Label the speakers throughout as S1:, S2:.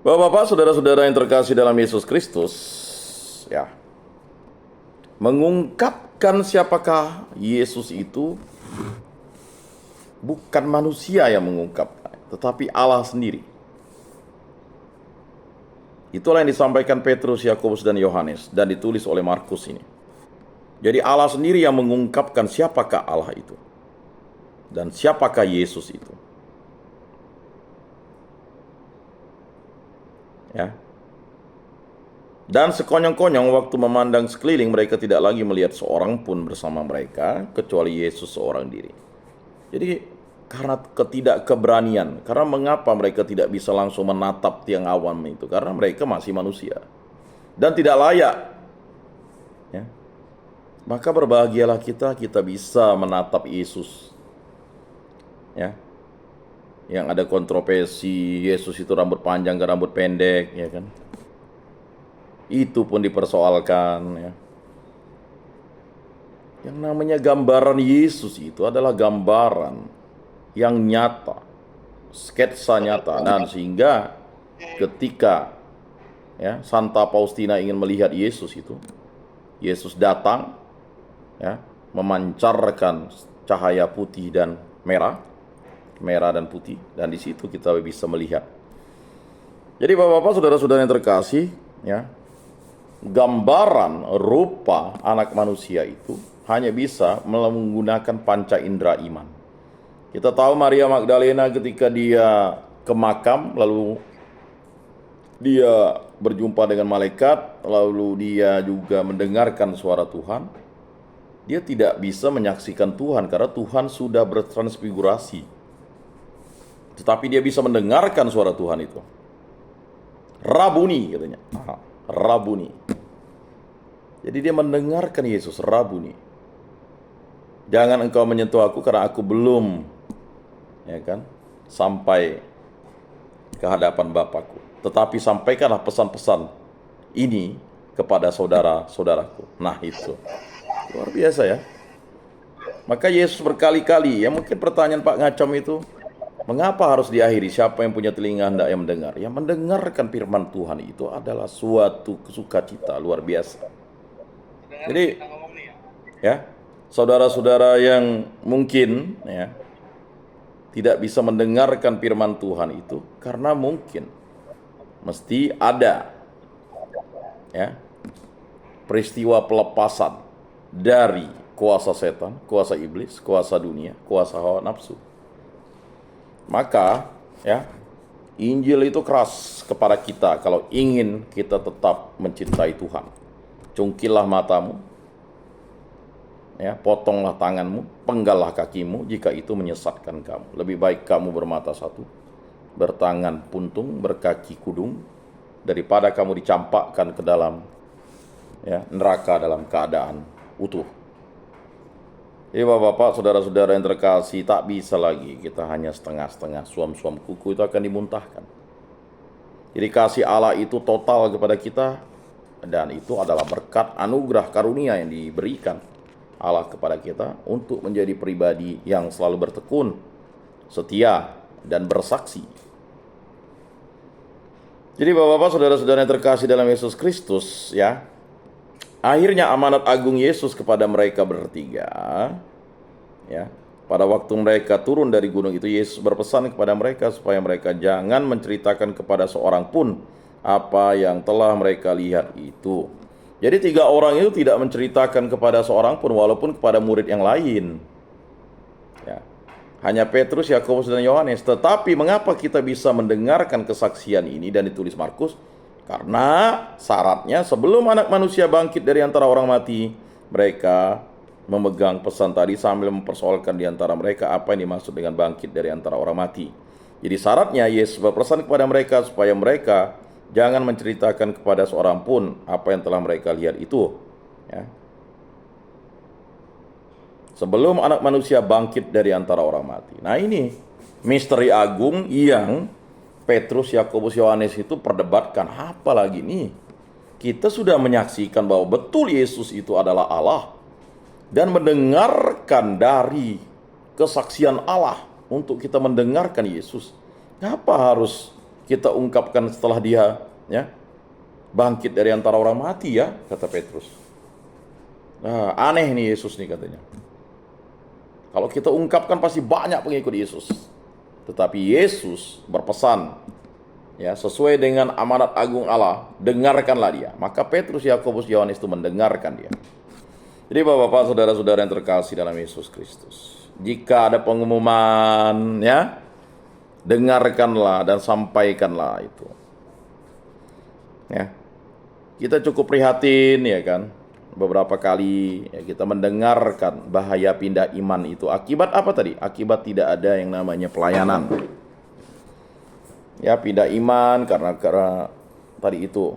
S1: Bapak-bapak, saudara-saudara yang terkasih dalam Yesus Kristus, ya, mengungkapkan siapakah Yesus itu bukan manusia yang mengungkapkan, tetapi Allah sendiri. Itulah yang disampaikan Petrus, Yakobus, dan Yohanes, dan ditulis oleh Markus ini. Jadi Allah sendiri yang mengungkapkan siapakah Allah itu, dan siapakah Yesus itu. Ya. Dan sekonyong-konyong waktu memandang sekeliling, mereka tidak lagi melihat seorang pun bersama mereka, kecuali Yesus seorang diri. Jadi karena ketidakkeberanian, karena mengapa mereka tidak bisa langsung menatap tiang awan itu? Karena mereka masih manusia dan tidak layak. Ya. Maka berbahagialah kita bisa menatap Yesus. Ya. Yang ada kontroversi, Yesus itu rambut panjang ke rambut pendek, ya kan? Itu pun dipersoalkan, ya. Yang namanya gambaran Yesus itu adalah gambaran yang nyata, sketsa nyata, dan sehingga ketika ya Santa Faustina ingin melihat Yesus itu, Yesus datang, ya, memancarkan cahaya putih dan merah dan putih, dan di situ kita bisa melihat. Jadi bapak-bapak, saudara-saudara yang terkasih, ya, gambaran rupa anak manusia itu hanya bisa menggunakan panca indera iman. Kita tahu Maria Magdalena ketika dia ke makam, lalu dia berjumpa dengan malaikat, lalu dia juga mendengarkan suara Tuhan. Dia tidak bisa menyaksikan Tuhan karena Tuhan sudah bertransfigurasi. Tetapi dia bisa mendengarkan suara Tuhan itu. Rabuni katanya. Rabuni. Jadi dia mendengarkan Yesus, Rabuni. Jangan engkau menyentuh aku karena aku belum, ya kan, sampai ke hadapan Bapakku. Tetapi sampaikanlah pesan-pesan ini kepada saudara-saudaraku. Nah itu luar biasa ya. Maka Yesus berkali-kali, ya mungkin pertanyaan Pak Ngacom itu, mengapa harus diakhiri? Siapa yang punya telinga hendaknya mendengar. Yang mendengarkan firman Tuhan itu adalah suatu sukacita luar biasa. Jadi ya, saudara-saudara yang mungkin ya tidak bisa mendengarkan firman Tuhan itu karena mungkin mesti ada ya peristiwa pelepasan dari kuasa setan, kuasa iblis, kuasa dunia, kuasa hawa nafsu. Maka ya Injil itu keras kepada kita kalau ingin kita tetap mencintai Tuhan. Cungkillah matamu, ya, potonglah tanganmu, penggallah kakimu jika itu menyesatkan kamu. Lebih baik kamu bermata satu, bertangan puntung, berkaki kudung, daripada kamu dicampakkan ke dalam ya neraka dalam keadaan utuh. Jadi bapak-bapak, saudara-saudara yang terkasih, tak bisa lagi kita hanya setengah-setengah. Suam-suam kuku itu akan dimuntahkan. Jadi kasih Allah itu total kepada kita, dan itu adalah berkat anugerah karunia yang diberikan Allah kepada kita untuk menjadi pribadi yang selalu bertekun, setia, dan bersaksi. Jadi bapak-bapak, saudara-saudara yang terkasih dalam Yesus Kristus, ya, akhirnya amanat agung Yesus kepada mereka bertiga, ya, pada waktu mereka turun dari gunung itu, Yesus berpesan kepada mereka supaya mereka jangan menceritakan kepada seorang pun apa yang telah mereka lihat itu. Jadi 3 orang itu tidak menceritakan kepada seorang pun, walaupun kepada murid yang lain. Ya. Hanya Petrus, Yakobus, dan Yohanes. Tetapi mengapa kita bisa mendengarkan kesaksian ini dan ditulis Markus? Karena syaratnya sebelum anak manusia bangkit dari antara orang mati, mereka memegang pesan tadi sambil mempersoalkan di antara mereka apa yang dimaksud dengan bangkit dari antara orang mati. Jadi syaratnya Yesus berpesan kepada mereka supaya mereka jangan menceritakan kepada seorang pun apa yang telah mereka lihat itu, ya. Sebelum anak manusia bangkit dari antara orang mati. Nah ini misteri agung yang Petrus, Yakobus, Yohanes itu perdebatkan. Apa lagi nih? Kita sudah menyaksikan bahwa betul Yesus itu adalah Allah dan mendengarkan dari kesaksian Allah untuk kita mendengarkan Yesus. Kenapa harus kita ungkapkan setelah dia ya bangkit dari antara orang mati ya, kata Petrus. Nah, aneh nih Yesus nih katanya. Kalau kita ungkapkan pasti banyak pengikut Yesus. Tetapi Yesus berpesan ya sesuai dengan amanat agung Allah, dengarkanlah dia. Maka Petrus, Yakobus, Yohanes itu mendengarkan dia. Jadi Bapak-bapak, saudara-saudara yang terkasih dalam Yesus Kristus, jika ada pengumuman ya, dengarkanlah dan sampaikanlah itu. Ya. Kita cukup prihatin ya kan. Beberapa kali ya, kita mendengarkan bahaya pindah iman itu akibat apa tadi? Akibat tidak ada yang namanya pelayanan. Ya, pindah iman karena tadi itu,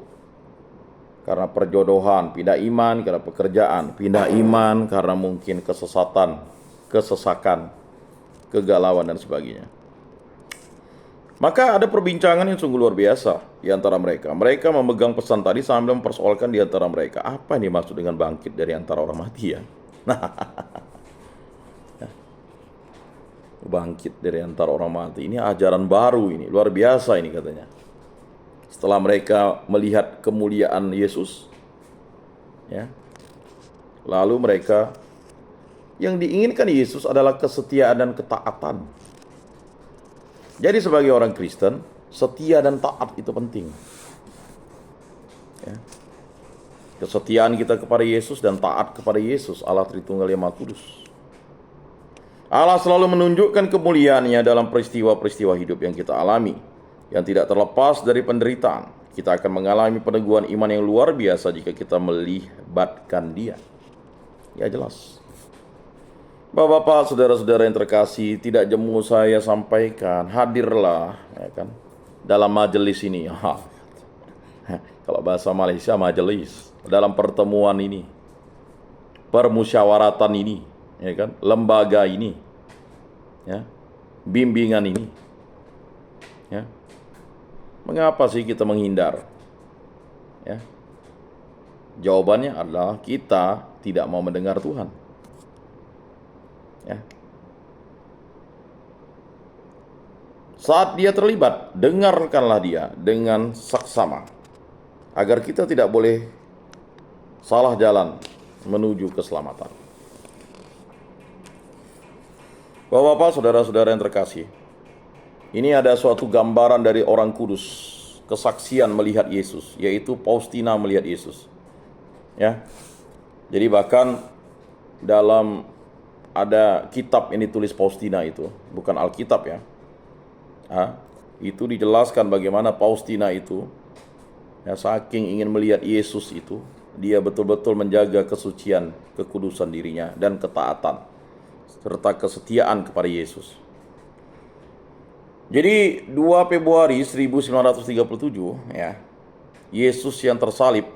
S1: karena perjodohan, pindah iman karena pekerjaan, pindah iman karena mungkin kesesatan, kesesakan, kegalauan dan sebagainya. Maka ada perbincangan yang sungguh luar biasa di antara mereka. Mereka memegang pesan tadi sambil mempersoalkan di antara mereka, apa yang dimaksud dengan bangkit dari antara orang mati ya? Bangkit dari antara orang mati, ini ajaran baru, ini luar biasa ini katanya. Setelah mereka melihat kemuliaan Yesus ya, lalu mereka, yang diinginkan Yesus adalah kesetiaan dan ketaatan. Jadi sebagai orang Kristen, setia dan taat itu penting ya. Kesetiaan kita kepada Yesus dan taat kepada Yesus, Allah Tritunggal Yang Maha Kudus. Allah selalu menunjukkan kemuliaannya dalam peristiwa-peristiwa hidup yang kita alami, yang tidak terlepas dari penderitaan. Kita akan mengalami peneguhan iman yang luar biasa jika kita melibatkan dia. Ya jelas. Bapak-bapak, saudara-saudara yang terkasih, tidak jemu saya sampaikan, hadirlah ya kan, dalam majelis ini. Kalau bahasa Malaysia majelis, dalam pertemuan ini, permusyawaratan ini, ya kan, lembaga ini, ya, bimbingan ini, ya. Mengapa sih kita menghindar? Ya. Jawabannya adalah kita tidak mau mendengar Tuhan. Ya. Saat dia terlibat, dengarkanlah dia dengan saksama, agar kita tidak boleh salah jalan menuju keselamatan. Bapak-bapak, saudara-saudara yang terkasih, ini ada suatu gambaran dari orang kudus, kesaksian melihat Yesus, yaitu Faustina melihat Yesus. Ya. Jadi bahkan dalam ada kitab yang ditulis Faustina itu, bukan Alkitab ya. Itu dijelaskan bagaimana Faustina itu ya, saking ingin melihat Yesus itu, dia betul-betul menjaga kesucian, kekudusan dirinya dan ketaatan serta kesetiaan kepada Yesus. Jadi 2 Februari 1937 ya, Yesus yang tersalib,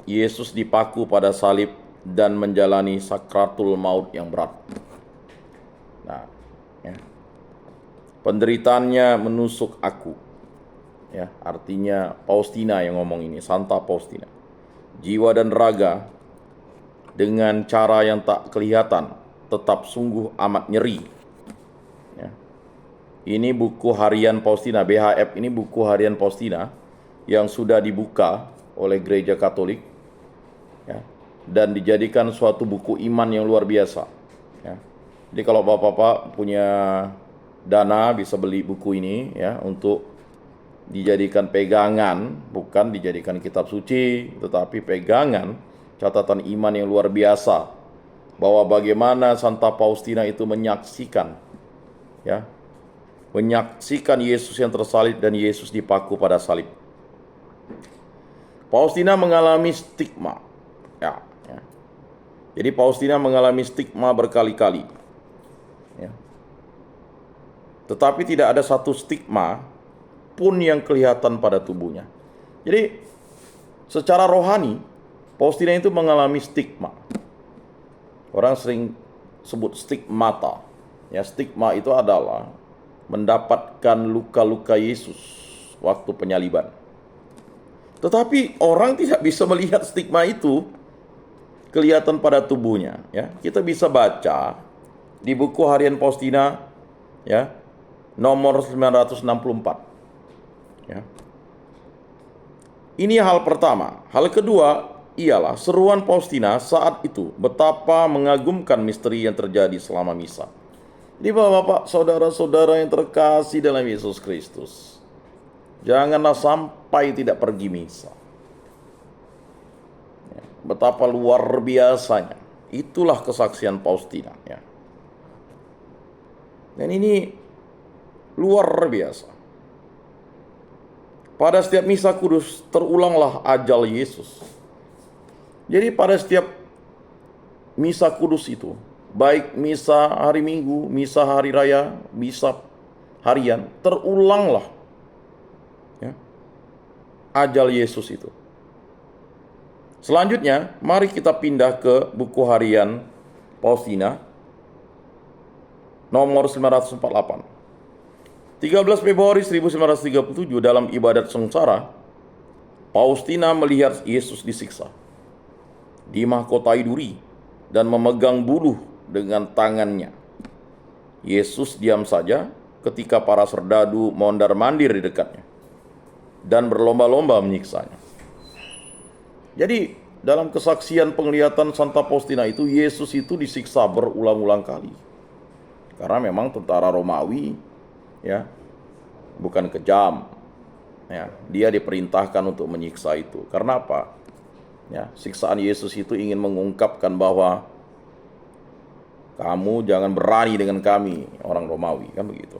S1: Yesus dipaku pada salib dan menjalani sakratul maut yang berat. Nah, ya. Penderitaannya menusuk aku. Ya, artinya Faustina yang ngomong ini, Santa Faustina. Jiwa dan raga dengan cara yang tak kelihatan tetap sungguh amat nyeri. Ya. Ini buku harian Faustina, BHF ini buku harian Faustina yang sudah dibuka oleh Gereja Katolik. Ya. Dan dijadikan suatu buku iman yang luar biasa ya. Jadi kalau bapak-bapak punya dana bisa beli buku ini ya, untuk dijadikan pegangan, bukan dijadikan kitab suci, tetapi pegangan catatan iman yang luar biasa, bahwa bagaimana Santa Faustina itu menyaksikan ya, menyaksikan Yesus yang tersalib dan Yesus dipaku pada salib. Faustina mengalami stigma ya. Jadi Faustina mengalami stigma berkali-kali. Ya. Tetapi tidak ada satu stigma pun yang kelihatan pada tubuhnya. Jadi secara rohani, Faustina itu mengalami stigma. Orang sering sebut stigmata. Ya, stigma itu adalah mendapatkan luka-luka Yesus waktu penyaliban. Tetapi orang tidak bisa melihat stigma itu kelihatan pada tubuhnya ya. Kita bisa baca di buku harian Faustina ya, nomor 964. Ya. Ini hal pertama. Hal kedua ialah seruan Faustina saat itu betapa mengagumkan misteri yang terjadi selama misa. Jadi Bapak-bapak, saudara-saudara yang terkasih dalam Yesus Kristus, janganlah sampai tidak pergi misa. Ya, betapa luar biasanya. Itulah kesaksian Faustina. Ya. Dan ini luar biasa. Pada setiap misa kudus terulanglah ajal Yesus. Jadi pada setiap misa kudus itu, baik misa hari Minggu, misa hari raya, misa harian, terulanglah ya, ajal Yesus itu. Selanjutnya, mari kita pindah ke buku harian Faustina nomor 948. 13 Februari 1937 dalam ibadat sengsara, Faustina melihat Yesus disiksa, dimahkotai duri, dan memegang buluh dengan tangannya. Yesus diam saja ketika para serdadu mondar-mandir di dekatnya dan berlomba-lomba menyiksanya. Jadi dalam kesaksian penglihatan Santa Faustina itu, Yesus itu disiksa berulang-ulang kali. Karena memang tentara Romawi ya bukan kejam. Ya, dia diperintahkan untuk menyiksa itu. Karena apa? Ya, siksaan Yesus itu ingin mengungkapkan bahwa kamu jangan berani dengan kami, orang Romawi, kan begitu.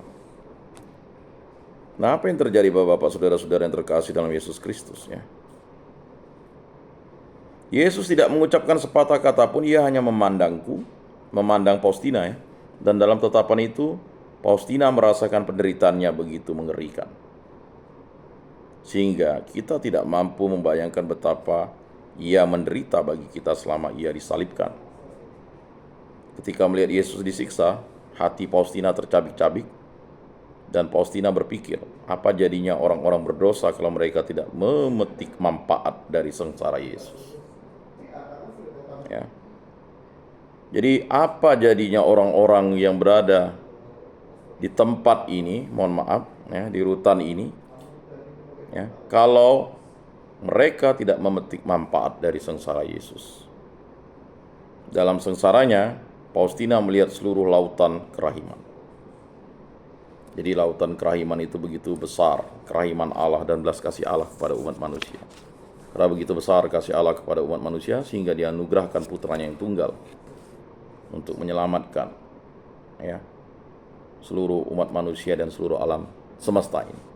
S1: Nah, apa yang terjadi Bapak-bapak, saudara-saudara yang terkasih dalam Yesus Kristus ya? Yesus tidak mengucapkan sepatah kata pun, ia hanya memandang Faustina ya. Dan dalam tatapan itu, Faustina merasakan penderitaannya begitu mengerikan. Sehingga kita tidak mampu membayangkan betapa ia menderita bagi kita selama ia disalibkan. Ketika melihat Yesus disiksa, hati Faustina tercabik-cabik, dan Faustina berpikir, apa jadinya orang-orang berdosa kalau mereka tidak memetik manfaat dari sengsara Yesus. Ya. Jadi apa jadinya orang-orang yang berada di tempat ini, mohon maaf, ya, di rutan ini, ya, kalau mereka tidak memetik manfaat dari sengsara Yesus. Dalam sengsaranya, Faustina melihat seluruh lautan kerahiman. Jadi lautan kerahiman itu begitu besar, kerahiman Allah dan belas kasih Allah kepada umat manusia. Karena begitu besar kasih Allah kepada umat manusia, sehingga Dia anugerahkan putranya yang tunggal untuk menyelamatkan ya seluruh umat manusia dan seluruh alam semesta ini.